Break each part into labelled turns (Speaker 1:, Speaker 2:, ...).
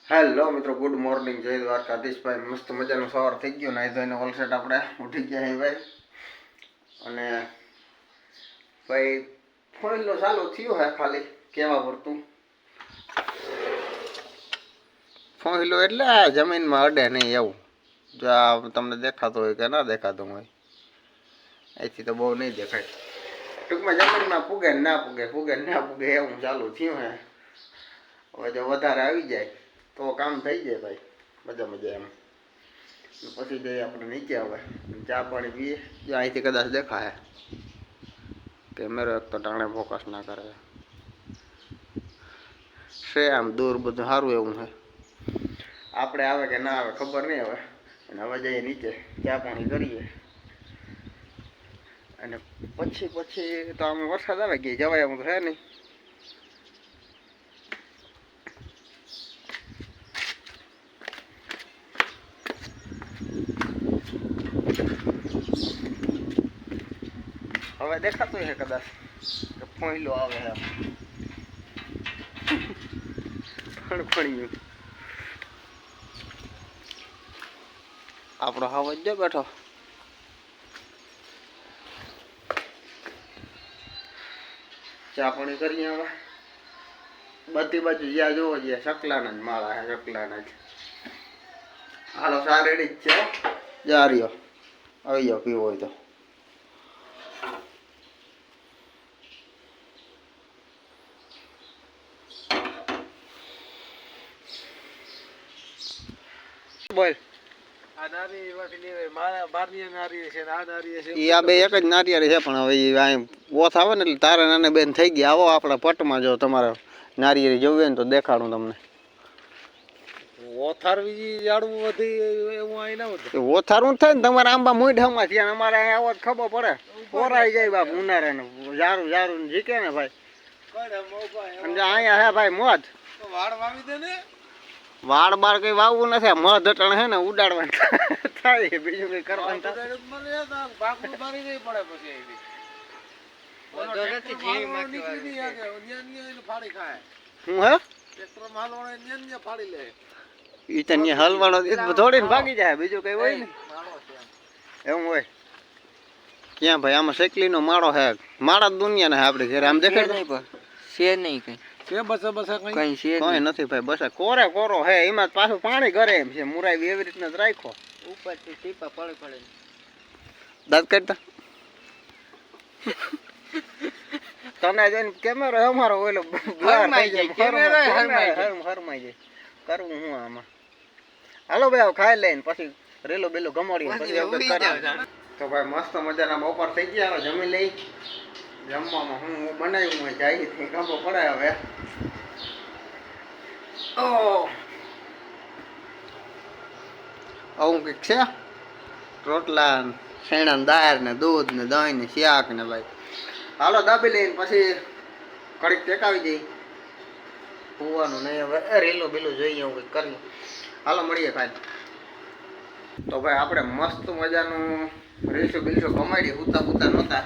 Speaker 1: Hello મિત્રો, good morning, જય દ્વારકાધીશ ભાઈ. મસ્ત મજાનો સવાર થઈ ગયો. નાઈ ધોઈને ઓલસેટ આપણે ઉઠી ગયા અહીં ભાઈ. અને ભાઈ ફોઈલનો ચાલુ થયો હે, ખાલી કેવા પડતું ફોઈલો એટલે જમીનમાં અડે નહીં એવું. જો આ તમને દેખાતો હોય કે ના દેખાતું હોય, અહીંથી તો બહુ નહીં દેખાય. ટૂંકમાં જમીનમાં પૂગે ને ના પૂગે, પૂગે ને ના પૂગે એવું ચાલુ થયું હે. હવે જો વધારે આવી જાય તો કામ થઈ જાય ભાઈ, મજા મજા એમ. પછી જઈએ આપણે નીચે. હવે ચા પાણી પીએ. જો અહીંથી કદાચ દેખાય કેમેરો એક તો ટાણે ફોકસ ના કરે છે. આમ દૂર બધું સારું એવું છે. આપણે આવે કે ના આવે ખબર નહીં હવે. અને હવે જઈએ નીચે, ચા પાણી કરીએ. અને પછી તો આમ વરસાદ આવે કે જવાય એમ તો છે નહીં. હવે દેખાતું છે કદાચ કે ફોઈલો આવે છે. ફણફણ્યું આપણો હવા જ બેઠો. ચા પાણી કરીએ. હવે બધી બાજુ જ્યાં જોવો જ્યાં સકલાના જ માળા છે, સકલાના જ. હાલો, ચા રેડી જ છે. જા રહ્યો, આવી જાઓ પીવો હોય તો. બોલ. આ બે એક જ નારિયેળી છે, પણ હવે ઓથ આવે ને એટલે તારે નાને બેન થઈ ગયા. આવો આપણા પટમાં, જો તમારે નારિયેળી જોવી ને તો દેખાડું તમને. ઓથારું થાય ને તમારે આંબા મૂઢામાં ત્યાં અમારે અહીંયા આવો ખબર પડે. ઓરાઈ જાય બાપ ઉનાળે ને જારું જારું જીકે ને ભાઈ. અને અહીંયા હે ભાઈ મોજ. વાળ બાર કઈ વાવવું નથી, મધ અટણ હે ને ઉડાડવાનું થાય, બીજું કઈ કરવાનું હલવાડો થોડી ને ભાગી જાય, બીજું કઈ હોય ને એવું હોય. ક્યાં ભાઈ આમાં શેકલી નો માળો હે, માળા દુનિયા ને આપડે ઘરે આમ દેખાય છે નહીં કઈ. કઈ નથી ભાઈ, બસ કોરે કોરો હે. એમાં પાછું પાણી કરે એમ છે. મુરાઈ એવી રીતના જ રાખો. ઉપરથી ટીપા પડે પડે દાંત કાઢતા. તને જોઈને કેમેરો અમારો ઓલો હરમાઈ જાય. કરવું હું આમાં? હાલો ભાઈ, ખાઈ લઈને પછી રેલો બેલો ગમાડી પછી. તો ભાઈ મસ્ત મજાના બપોર થઈ ગયા. જમી લઈ. જમવામાં હું બનાવ્યું હોય જાય ખબર પડે હવે. આવું કંઈક છે. રોટલા, શેણા, દાળ ને દૂધ ને દહીં ને શાક ને ભાઈ. હાલો દાબી લઈને પછી કડીક ટેકાવી જઈ. હોવાનું નહીં હવે, રેલો બેલો જોઈએ એવું કંઈક કરીએ. હાલો મળીએ ખાઈ. તો ભાઈ આપણે મસ્ત મજાનું રીસો બીસો કમાડી. હુતા હુતા નહોતા.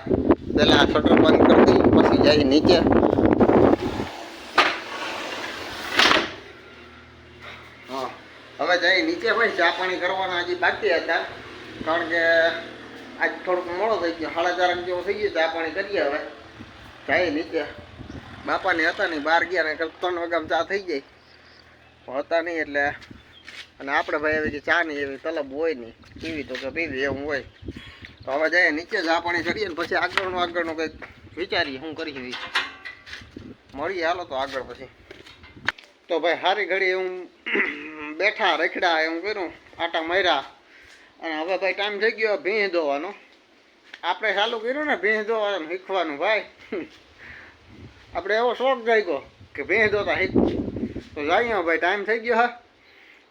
Speaker 1: પેલા શટર બંધ કરી દઈ, પછી જાય નીચે. હા, હવે જાય નીચે ભાઈ. ચા પાણી કરવાના હજી બાકી હતા, કારણ કે આજ થોડુંક મોડો થઈ ગયો. 4:30 જેવો થઈ ગયો. ચા પાણી કરીએ હવે. જાય નીચે. બાપાને હતા નહીં, બહાર ગયા ને 3 વાગ્યામાં ચા થઈ જાય. હતા નહીં એટલે. અને આપણે ભાઈ એવી ચા ની એવી તલબ હોય નહીં, પીવી તો કે પીવી એવું હોય. તો હવે જઈએ નીચે, ચા પાણી કરીએ ને પછી આગળનું કંઈક વિચારીએ શું કરીએ. મળીએ હાલો તો આગળ પછી. તો ભાઈ સારી ઘડી એવું બેઠા રખડા એવું કર્યું, આટા માર્યા. અને હવે ભાઈ ટાઈમ થઈ ગયો ભીંસ ધોવાનો. આપણે ચાલુ કર્યું ને ભીંસ ધોવાનું શીખવાનું ભાઈ. આપણે એવો શોખ જાગ્યો કે ભીંસ ધોતા શીખવું. તો જઈએ ભાઈ, ટાઈમ થઈ ગયો હા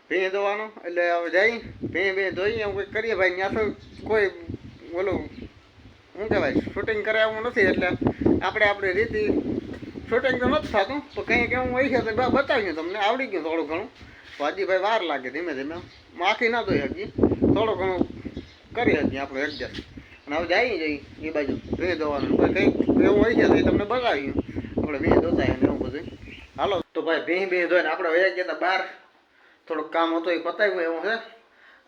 Speaker 1: ભીંસ ધોવાનો. એટલે હવે જઈ ભીંસ ધોઈએ એવું કંઈક કરીએ ભાઈ. ત્યાં તો કોઈ ઓલું શું કહેવાય શૂટિંગ કરે એવું નથી, એટલે આપણે આપણી રીતે શૂટિંગ તો નથી થતું. તો કંઈક એવું હોય છે તો બતાવીએ તમને. આવડી ગયું થોડું ઘણું. હજી ભાઈ વાર લાગે. ધીમે ધીમે આખી ના ધોઈ શકીએ, થોડું ઘણું કરી શકીએ આપણે એડજસ્ટ. અને હવે જઈ એ બાજુ ભીંસ ધોવાનું. કંઈક એવું હોય છે તો એ તમને બતાવીએ આપણે ભીંસ ધોતા ને એવું બધું. હાલો તો ભાઈ ભીંસ ધોઈને આપણે વયા ગયા હતા બહાર. થોડુંક કામ હતું એ પતાવ્યું એવું છે.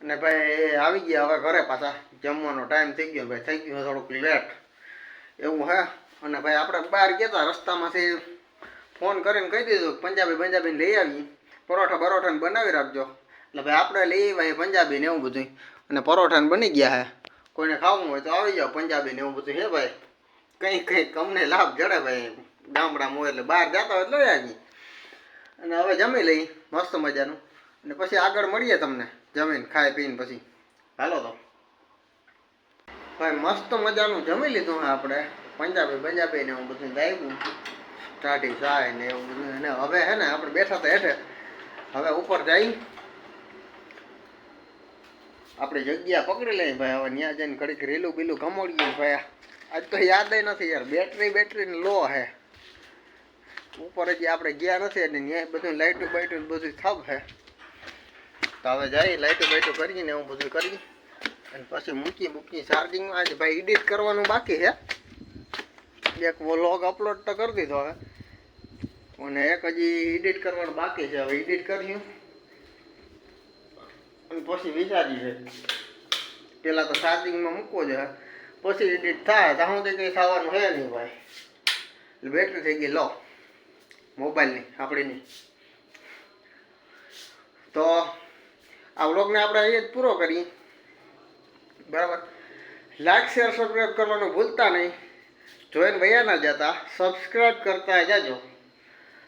Speaker 1: અને ભાઈ એ આવી ગયા હવે ઘરે પાછા, જમવાનો ટાઈમ થઈ ગયો ભાઈ, થઈ ગયું થોડુંક લેટ એવું હે. અને ભાઈ આપણે બહાર ગયા હતા, રસ્તામાંથી ફોન કરીને કહી દીધું પંજાબીને લઈ આવી, પરોઠા બરોઠાને બનાવી રાખજો. એટલે ભાઈ આપણે લઈ આવ્યા પંજાબીને એવું બધું, અને પરોઠાને બની ગયા હે. કોઈને ખાવું હોય તો આવી જાઓ, પંજાબીને એવું બધું હે ભાઈ. કંઈક અમને લાભ જડે ભાઈ, ગામડામાં હોય એટલે બહાર જતા હોય એટલે લઈ આવી. અને હવે જમી લઈ મસ્ત મજાનું, અને પછી આગળ મળીએ તમને જમીને ખાઈ પીને પછી. હાલો તો ભાઈ, મસ્ત મજાનું જમી લીધું આપણે, પંજાબી ને એવું બધું ગાયું, ટાઢી ચાય ને એવું બધું. અને હવે હે ને આપણે બેઠા હતા હેઠે, હવે ઉપર જઈ આપણી જગ્યા પકડી લઈ ભાઈ. હવે ત્યાં જઈને ઘડીક રેલું બીલું કમોડીએ ભાઈ. આજ તો યાદ નથી યાર, બેટરી લો હે. ઉપર હજી આપણે ગયા નથી એટલે ત્યાં બધું લાઇટું બાઇટું બધું થબ હે. તો હવે જઈ લાઇટું બાઇટું કરીને એવું બધું કરી અને પછી મૂકી ચાર્જિંગમાં. આજે ભાઈ એડિટ કરવાનું બાકી છે, એક વ્લોગ અપલોડ તો કરી દીધો હવે, અને એક હજી એડિટ કરવાનું બાકી છે. હવે એડિટ કર્યું અને પછી વિચારી છે, પેલા તો ચાર્જિંગમાં મૂકવો છે, પછી એડિટ થાય ત્યાં સુધી કંઈ થવાનું છે નહીં ભાઈ. એટલે બેટરી થઈ ગઈ લો મોબાઈલની આપણીની. તો આ વ્લોગને આપણે અહીંયા જ પૂરો કરીએ, બરાબર. લાઈક શેર સબસ્ક્રાઈબ કરવાનું ભૂલતા નહીં. જોઈને ભૈયા ના જતા, સબસ્ક્રાઈબ કરતા જાજો.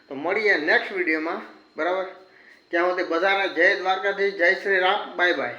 Speaker 1: તો મળીએ નેક્સ્ટ વિડીયોમાં, બરાબર. ત્યાં સુધી બધાને જય દ્વારકાધીશ, જય શ્રી રામ, બાય બાય.